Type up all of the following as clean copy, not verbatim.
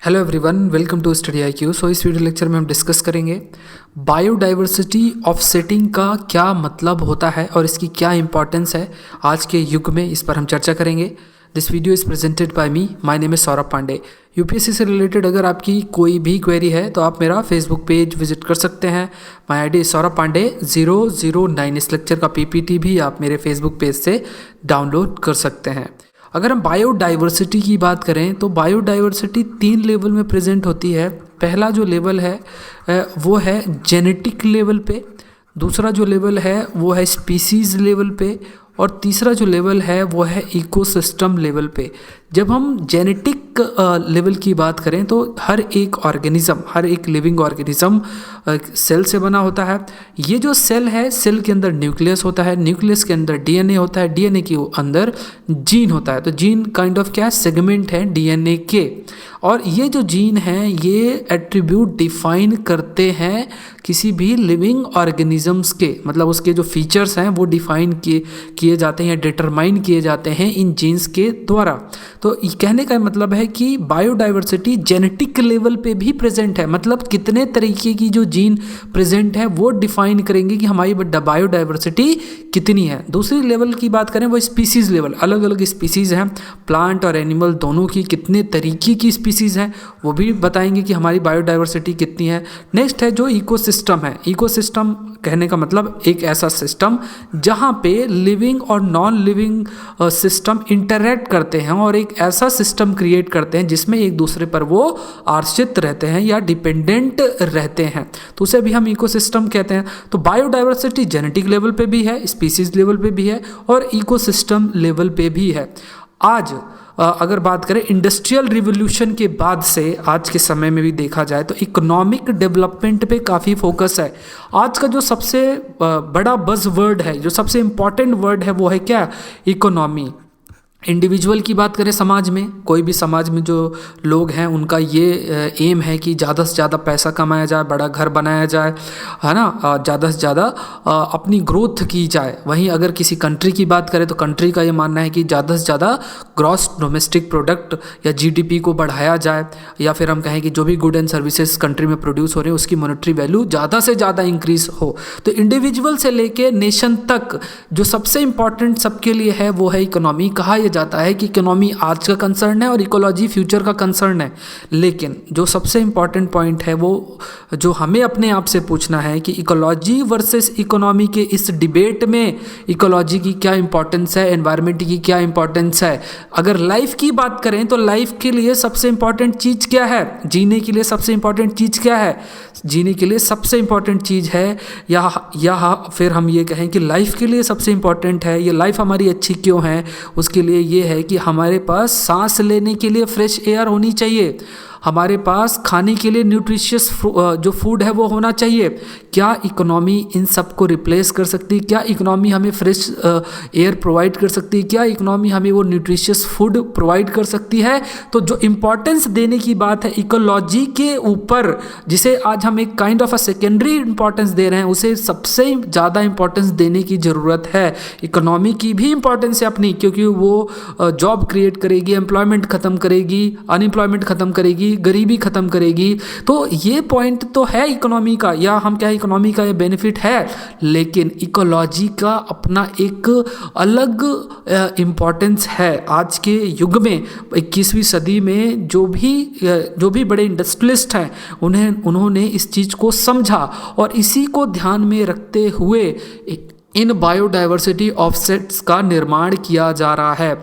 Hello everyone, welcome to study IQ। इस video lecture में हम डिस्कस करेंगे बायोडाइवर्सिटी ऑफसेटिंग का क्या मतलब होता है और इसकी क्या इंपॉर्टेंस है आज के युग में। इस पर हम चर्चा करेंगे। This video is presented by me, my name is Saurabh Pandey. UPSC से रिलेटेड अगर आपकी कोई भी क्वेरी है तो आप मेरा फेसबुक पेज विजिट कर सकते हैं। My ID Saurabh Pandey 009। इस लेक्चर का पीपीटी भी आप मेरे फेसबुक पेज से डाउनलोड कर सकते हैं। अगर हम बायोडाइवर्सिटी की बात करें तो बायोडाइवर्सिटी 3 लेवल में प्रेजेंट होती है। पहला जो लेवल है वो है जेनेटिक लेवल पे, दूसरा जो लेवल है वो है स्पीसीज लेवल पे, और तीसरा जो लेवल है वो है इकोसिस्टम लेवल पे। जब हम जेनेटिक लेवल की बात करें तो हर एक ऑर्गेनिज्म, हर एक लिविंग ऑर्गेनिज्म सेल से बना होता है। ये जो सेल है, सेल के अंदर न्यूक्लियस होता है, न्यूक्लियस के अंदर डीएनए होता है, डीएनए के अंदर जीन होता है। तो जीन काइंड ऑफ क्या है, सेगमेंट है डीएनए के। और ये जो जीन हैं ये एट्रीब्यूट डिफाइन करते हैं किसी भी लिविंग ऑर्गेनिजम्स के, मतलब उसके जो फीचर्स हैं वो डिफाइन किए जाते हैं या डिटरमाइन किए जाते हैं इन जीन्स के द्वारा। तो कहने का मतलब है कि बायोडाइवर्सिटी जेनेटिक लेवल पे भी प्रेजेंट है, मतलब कितने तरीके की जो जीन प्रेजेंट है वो डिफाइन करेंगे कि हमारी बायोडाइवर्सिटी कितनी है। दूसरी लेवल की बात करें वो स्पीसीज लेवल, अलग अलग स्पीसीज हैं, प्लांट और एनिमल दोनों की कितने तरीके की स्पीसीज हैं वो भी बताएंगे कि हमारी बायोडाइवर्सिटी कितनी है। नेक्स्ट है जो इकोसिस्टम है। इकोसिस्टम कहने का मतलब एक ऐसा सिस्टम जहाँ पे लिविंग और नॉन लिविंग सिस्टम इंटरैक्ट करते हैं और एक ऐसा सिस्टम क्रिएट करते हैं जिसमें एक दूसरे पर वो आश्रित रहते हैं या डिपेंडेंट रहते हैं, तो उसे भी हम इकोसिस्टम कहते हैं। तो बायोडाइवर्सिटी जेनेटिक लेवल पे भी है, स्पीसीज लेवल पे भी है और इकोसिस्टम लेवल पे भी है। आज अगर बात करें इंडस्ट्रियल रिवोल्यूशन के बाद से आज के समय में भी देखा जाए तो इकोनॉमिक डेवलपमेंट पे काफ़ी फोकस है। आज का जो सबसे बड़ा बज़ वर्ड है, जो सबसे इम्पॉर्टेंट वर्ड है वो है क्या, इकोनॉमी। इंडिविजुअल की बात करें, समाज में कोई भी समाज में जो लोग हैं उनका ये एम है कि ज़्यादा से ज़्यादा पैसा कमाया जाए, बड़ा घर बनाया जाए, है ना, ज़्यादा से ज़्यादा अपनी ग्रोथ की जाए। वहीं अगर किसी कंट्री की बात करें तो कंट्री का ये मानना है कि ज़्यादा से ज़्यादा ग्रॉस डोमेस्टिक प्रोडक्ट या जीडीपी को बढ़ाया जाए, या फिर हम कहें कि जो भी गुड एंड सर्विसेज कंट्री में प्रोड्यूस हो रहे हैं उसकी मॉनेटरी वैल्यू ज़्यादा से ज़्यादा इंक्रीज हो। तो इंडिविजुअल से लेके नेशन तक जो सबसे इंपॉर्टेंट सबके लिए है वो है इकोनॉमी। कहा जाता है कि इकोनॉमी आज का कंसर्न है और इकोलॉजी फ्यूचर का कंसर्न है। लेकिन जो सबसे इंपॉर्टेंट पॉइंट है वो जो हमें अपने आप से पूछना है कि इकोलॉजी वर्सेस इकोनॉमी के इस डिबेट में इकोलॉजी की क्या इंपॉर्टेंस है, एनवायरनमेंट की क्या इंपॉर्टेंस है। अगर लाइफ की बात करें तो लाइफ के लिए सबसे इंपॉर्टेंट चीज़ क्या है, जीने के लिए सबसे इंपॉर्टेंट चीज़ क्या है, जीने के लिए सबसे इंपॉर्टेंट चीज़ है या फिर हम ये कहें कि लाइफ के लिए सबसे इंपॉर्टेंट है, ये लाइफ हमारी अच्छी क्यों है, उसके लिए ये है कि हमारे पास सांस लेने के लिए फ्रेश एयर होनी चाहिए, हमारे पास खाने के लिए न्यूट्रिशियस जो फूड है वो होना चाहिए। क्या इकोनॉमी इन सब को रिप्लेस कर सकती है? क्या इकोनॉमी हमें फ्रेश एयर प्रोवाइड कर सकती है? क्या इकोनॉमी हमें वो न्यूट्रिशियस फूड प्रोवाइड कर सकती है? तो जो इम्पॉर्टेंस देने की बात है इकोलॉजी के ऊपर, जिसे आज हम एक kind of a secondary importance दे रहे हैं, उसे सबसे ज़्यादा इंपॉर्टेंस देने की ज़रूरत है। इकोनॉमी की भी इंपॉर्टेंस है अपनी, क्योंकि वो जॉब क्रिएट करेगी, एम्प्लॉयमेंट ख़त्म करेगी, अनएम्प्लॉयमेंट ख़त्म करेगी, गरीबी खत्म करेगी। तो ये पॉइंट तो है इकोनॉमी का, या हम क्या इकोनॉमी का ये बेनिफिट है, लेकिन इकोलॉजी का अपना एक अलग इम्पॉर्टेंस है। आज के युग में 21वीं सदी में जो भी बड़े इंडस्ट्रियलिस्ट हैं उन्होंने इस चीज़ को समझा और इसी को ध्यान में रखते हुए इन बायोडाइवर्सिटी ऑफसेट्स का निर्माण किया जा रहा है।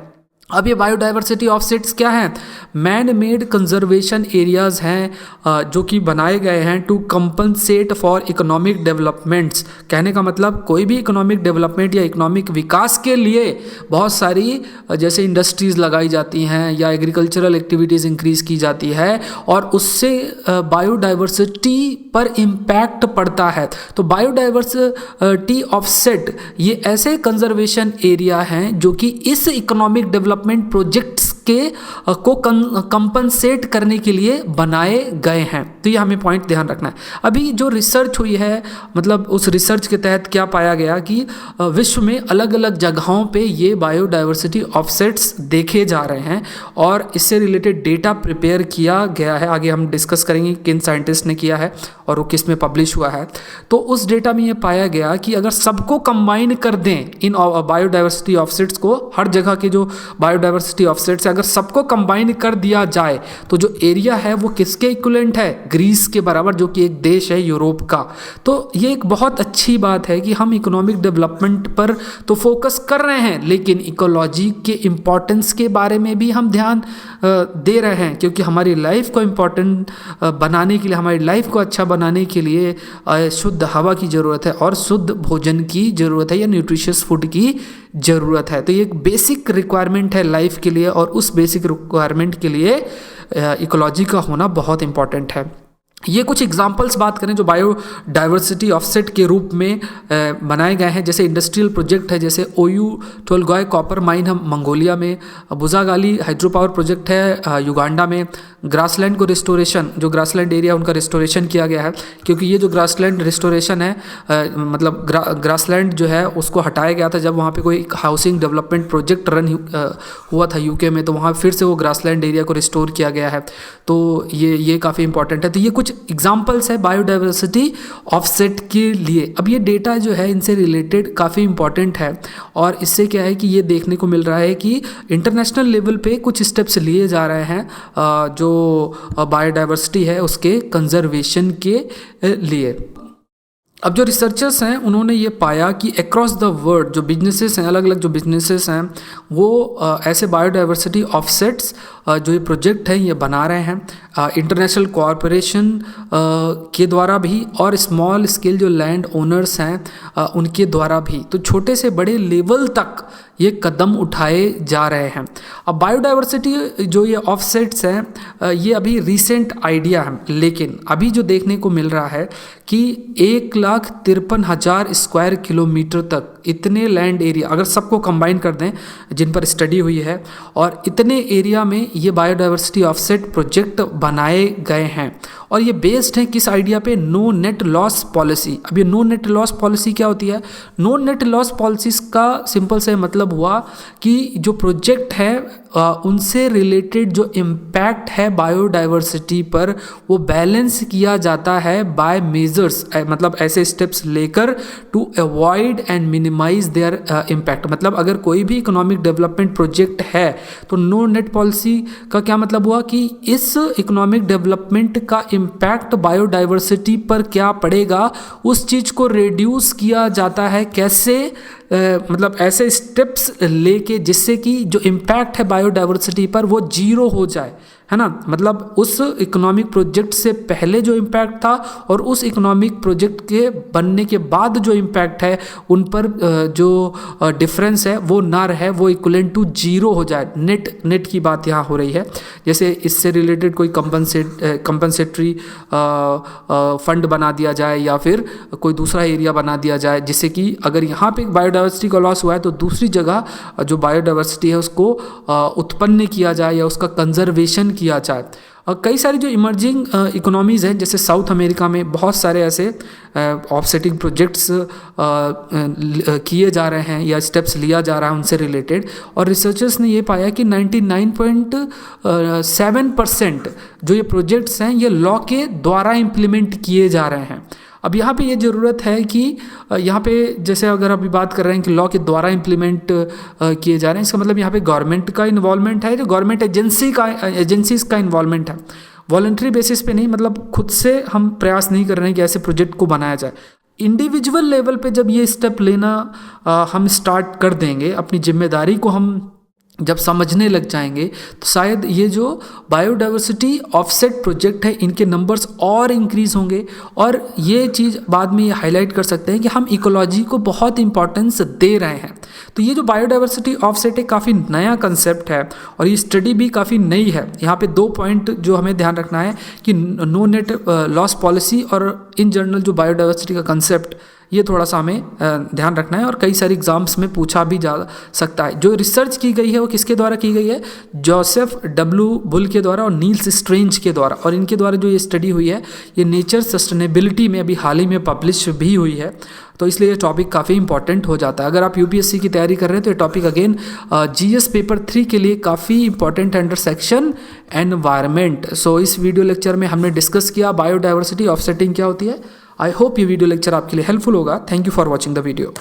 अब ये बायोडाइवर्सिटी ऑफसेट्स क्या हैं, मैन मेड कंजर्वेशन एरियाज़ हैं जो कि बनाए गए हैं to compensate for economic developments. कहने का मतलब कोई भी इकोनॉमिक डेवलपमेंट या इकोनॉमिक विकास के लिए बहुत सारी जैसे इंडस्ट्रीज़ लगाई जाती हैं या एग्रीकल्चरल एक्टिविटीज़ इंक्रीज़ की जाती है और उससे बायोडाइवर्सिटी पर इम्पैक्ट पड़ता है। तो बायोडाइवर्सिटी ऑफसेट ये ऐसे कंजर्वेशन एरिया हैं जो कि इस इकोनॉमिक डेवलपमेंट प्रोजेक्ट्स इसके को कंपनसेट करने के लिए बनाए गए हैं। तो ये हमें पॉइंट ध्यान रखना है। अभी जो रिसर्च हुई है, मतलब उस रिसर्च के तहत क्या पाया गया कि विश्व में अलग अलग जगहों पे ये बायोडाइवर्सिटी ऑफसेट्स देखे जा रहे हैं और इससे रिलेटेड डेटा प्रिपेयर किया गया है। आगे हम डिस्कस करेंगे किन साइंटिस्ट ने किया है और वो किस में पब्लिश हुआ है। तो उस डेटा में ये पाया गया कि अगर सबको कंबाइन कर दें इन बायोडाइवर्सिटी ऑफसेट्स को, हर जगह के जो बायोडाइवर्सिटी ऑफसेट्स है अगर सबको कंबाइन कर दिया जाए तो जो एरिया है वो किसके इक्विवेलेंट है? ग्रीस के बराबर, जो कि एक देश है यूरोप का। तो ये एक बहुत अच्छी बात है कि हम इकोनॉमिक डेवलपमेंट पर तो फोकस कर रहे हैं, लेकिन इकोलॉजी के इम्पोर्टेंस के बारे में भी हम ध्यान दे रहे हैं, क्योंकि हमारी लाइफ को इम्पोर्टेंट बनाने के लिए, हमारी लाइफ को अच्छा बनाने के लिए शुद्ध हवा की ज़रूरत है और शुद्ध भोजन की ज़रूरत है या न्यूट्रिशियस फूड की ज़रूरत है। तो ये एक बेसिक रिक्वायरमेंट है लाइफ के लिए और उस बेसिक रिक्वायरमेंट के लिए इकोलॉजी का होना बहुत इंपॉर्टेंट है। ये कुछ एग्जाम्पल्स बात करें जो बायोडाइवर्सिटी ऑफसेट के रूप में बनाए गए हैं, जैसे इंडस्ट्रियल प्रोजेक्ट है, जैसे ओयू टोलगॉय कॉपर माइन है मंगोलिया में, बुजागाली हाइड्रो पावर प्रोजेक्ट है युगांडा में, ग्रासलैंड को रिस्टोरेशन, जो ग्रासलैंड एरिया उनका रिस्टोरेशन किया गया है, क्योंकि ये जो ग्रासलैंड रिस्टोरेशन है मतलब ग्रासलैंड जो है उसको हटाया गया था जब वहाँ पे कोई हाउसिंग डेवलपमेंट प्रोजेक्ट रन हुआ था यूके में, तो वहाँ फिर से वो ग्रासलैंड एरिया को रिस्टोर किया गया है। तो ये काफ़ी इंपॉर्टेंट है। तो ये कुछ एग्जाम्पल्स है बायोडाइवर्सिटी ऑफसेट के लिए। अब ये डेटा जो है इनसे रिलेटेड काफ़ी इंपॉर्टेंट है और इससे क्या है कि ये देखने को मिल रहा है कि इंटरनेशनल लेवल पे कुछ स्टेप्स लिए जा रहे हैं जो बायोडाइवर्सिटी है उसके कंजर्वेशन के लिए। अब जो रिसर्चर्स हैं उन्होंने ये पाया कि अक्रॉस द वर्ल्ड जो बिजनेसेस हैं, अलग अलग जो बिजनेसेस हैं वो ऐसे बायोडाइवर्सिटी ऑफसेट्स जो ये प्रोजेक्ट हैं ये बना रहे हैं इंटरनेशनल कॉरपोरेशन के द्वारा भी और स्मॉल स्केल जो लैंड ओनर्स हैं उनके द्वारा भी। तो छोटे से बड़े लेवल तक ये कदम उठाए जा रहे हैं। अब बायोडाइवर्सिटी जो ये ऑफसेट्स हैं ये अभी रीसेंट आइडिया है, लेकिन अभी जो देखने को मिल रहा है कि 1,53,000 स्क्वायर किलोमीटर तक इतने लैंड एरिया अगर सबको कंबाइन कर दें जिन पर स्टडी हुई है, और इतने एरिया में ये बायोडाइवर्सिटी ऑफसेट प्रोजेक्ट बनाए गए हैं और ये बेस्ड है किस आइडिया पे? No net loss policy. अब ये नो नेट लॉस पॉलिसी क्या होती है? नो नेट लॉस पॉलिसीज का सिंपल से मतलब हुआ कि जो प्रोजेक्ट है उनसे रिलेटेड जो इम्पैक्ट है बायोडाइवर्सिटी पर वो बैलेंस किया जाता है बाय मेजर्स, मतलब ऐसे स्टेप्स लेकर to avoid and minimise their impact. मतलब अगर कोई भी इकोनॉमिक डेवलपमेंट प्रोजेक्ट है तो नो नेट पॉलिसी का क्या मतलब हुआ कि इस इकोनॉमिक डेवलपमेंट का इम्पैक्ट बायोडाइवर्सिटी पर क्या पड़ेगा उस चीज़ को रिड्यूस किया जाता है। कैसे? मतलब ऐसे स्टेप्स लेके जिससे कि जो इम्पैक्ट है बायोडाइवर्सिटी पर वो जीरो हो जाए, है ना। मतलब उस इकोनॉमिक प्रोजेक्ट से पहले जो इम्पैक्ट था और उस इकोनॉमिक प्रोजेक्ट के बनने के बाद जो इम्पैक्ट है उन पर जो डिफरेंस है वो ना रहे, वो इक्वलेंट टू जीरो हो जाए। नेट की बात यहाँ हो रही है। जैसे इससे रिलेटेड कोई कंपनसेटरी फंड बना दिया जाए या फिर कोई दूसरा एरिया बना दिया जाए, जिससे कि अगर यहाँ पे बायोडाइवर्सिटी का लॉस हुआ है तो दूसरी जगह जो बायोडाइवर्सिटी है उसको उत्पन्न किया जाए या उसका कंजर्वेशन किया जाए। कई सारी जो इमर्जिंग इकोनॉमीज़ हैं जैसे साउथ अमेरिका में बहुत सारे ऐसे ऑफसेटिंग प्रोजेक्ट्स किए जा रहे हैं या स्टेप्स लिया जा रहा है उनसे रिलेटेड, और रिसर्चर्स ने ये पाया कि 99.7% जो ये प्रोजेक्ट्स हैं ये लॉ के द्वारा इम्प्लीमेंट किए जा रहे हैं। अब यहाँ पे ये ज़रूरत है कि यहाँ पे जैसे अगर अभी बात कर रहे हैं कि लॉ के द्वारा इम्प्लीमेंट किए जा रहे हैं, इसका मतलब यहाँ पे गवर्नमेंट का इन्वॉल्वमेंट है, जो गवर्नमेंट एजेंसीज का इन्वॉल्वमेंट है। वॉलंटरी बेसिस पे नहीं, मतलब खुद से हम प्रयास नहीं कर रहे हैं कि ऐसे प्रोजेक्ट को बनाया जाए। इंडिविजुअल लेवल पे जब ये स्टेप लेना हम स्टार्ट कर देंगे, अपनी जिम्मेदारी को हम जब समझने लग जाएंगे, तो शायद ये जो बायोडाइवर्सिटी ऑफसेट प्रोजेक्ट है इनके नंबर्स और इंक्रीज़ होंगे। और ये चीज़ बाद में ये हाईलाइट कर सकते हैं कि हम इकोलॉजी को बहुत इंपॉर्टेंस दे रहे हैं। तो ये जो बायोडाइवर्सिटी ऑफसेट है काफ़ी नया कंसेप्ट है और ये स्टडी भी काफ़ी नई है। यहाँ पे 2 पॉइंट जो हमें ध्यान रखना है कि नो नेट लॉस पॉलिसी और इन जनरल जो बायोडाइवर्सिटी का कंसेप्ट ये थोड़ा सा हमें ध्यान रखना है और कई सारे एग्जाम्स में पूछा भी जा सकता है। जो रिसर्च की गई है वो किसके द्वारा की गई है? जोसेफ डब्ल्यू बुल के द्वारा और नील्स स्ट्रेंज के द्वारा, और इनके द्वारा जो ये स्टडी हुई है ये नेचर सस्टेनेबिलिटी में अभी हाल ही में पब्लिश भी हुई है। तो इसलिए ये टॉपिक काफ़ी इंपॉर्टेंट हो जाता है। अगर आप यूपीएससी की तैयारी कर रहे हैं तो ये टॉपिक अगेन जीएस पेपर 3 के लिए काफ़ी इंपॉर्टेंट अंडर सेक्शन एनवायरनमेंट। सो इस वीडियो लेक्चर में हमने डिस्कस किया बायोडाइवर्सिटी ऑफसेटिंग क्या होती है। आई होप ये वीडियो लेक्चर आपके लिए हेल्पफुल होगा। Thank you for watching the video.